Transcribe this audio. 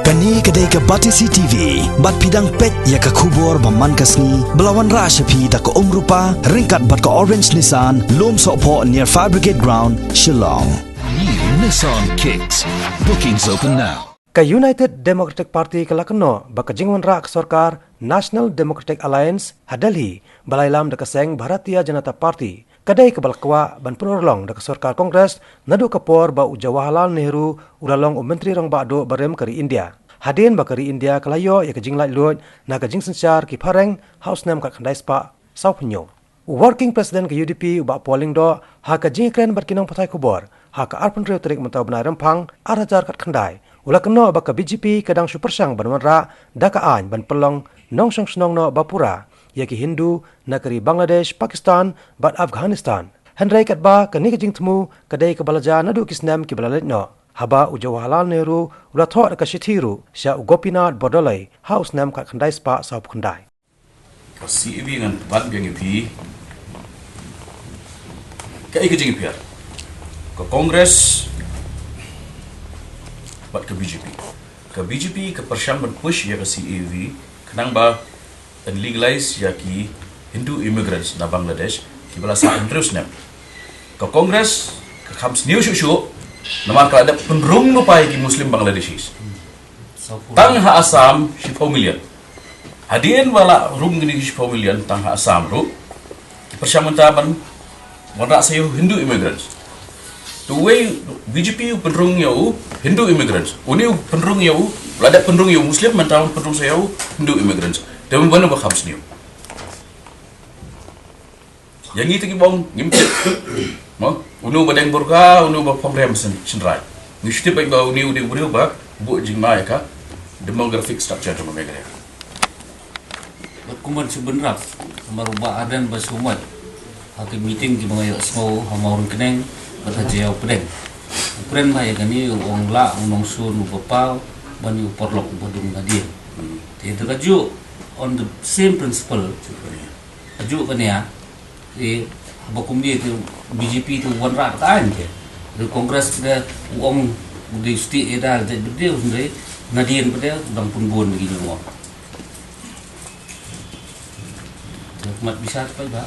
Kani kedai ke Batisi TV, bat pidang pet ya ke kubur baman kasni, belawan rasyapi da ke rupa, ringkat bat ke Orange Nissan, lom sokpo near Fire Brigade Ground, Shillong. New Nissan Kicks. Bookings open now. Ke United Democratic Party kelakno bakajingwan rak sorkar National Democratic Alliance hadalhi balailam da keseng Bharatiya Janata Party kadai ke balakwa ban penurlong da sorkar Kongres nadu kapor ba Jawaharlal Nehru ulalong menteri rong bado barem kari India. Hadin bakari India kelayo ya kejing lai lut na kejing sensyar ki pareng house nam kat khandai spa sau penyo. Working President ke UDP ba polling do ha kejing kren berkinong patai kubor ha ka arpun reu terik mentau benar rempang arajar kat khandai ula keno ba ka BJP kadang supersang ban ra da ka an ban pelong nong song snong no bapura ya ki Hindu nakari Bangladesh Pakistan bat Afghanistan Henry kat ba ka ni kejing temu kadai ke balaja nadu kisnam ki balalet no haba Jawaharlal Nehru ula thok ka shithiru sya Gopinath Bodolai house nam kat khandai spa sau khandai ka CEV ngan ban biang ipi ka ikejing ipiar ka Kongres bat ke BJP ke persyam ban push ya ka CEV kenang ba dan legalize ya ki Hindu immigrants na Bangladesh ki bala sa terus nem ka Kongres ka khams new shushu nama ka ada penrung no pai ki Muslim Bangladeshis tang ha Assam 10 million hadien wala rum gini 10 million tang ha Assam ru ki persyam taban wala sayo Hindu immigrants the way BJP penrung yau Hindu immigrants uni penrung yau lada penrung yau Muslim mentang penrung sayo Hindu immigrants dan mana ba khams new yang itu ki bong ngimcet mo unu badeng burka unu ba program senrai ngishti baik ba uni ba bu jingma ya ka demographic structure tu megara kuman sebenarnya merubah adan basumat hakim meeting di mga semua hamaurin keneng berhajiau pedeng keren lah ya kani wong la unong sun upapal bani uporlok bodong nadir itu kaju on the same principle kaju kan ya bakum dia tu BJP tu wan rak taan je di Kongres dia uang di state eda jadi dia sendiri nadian pada udang pun bon begini uang mat bisa apa ba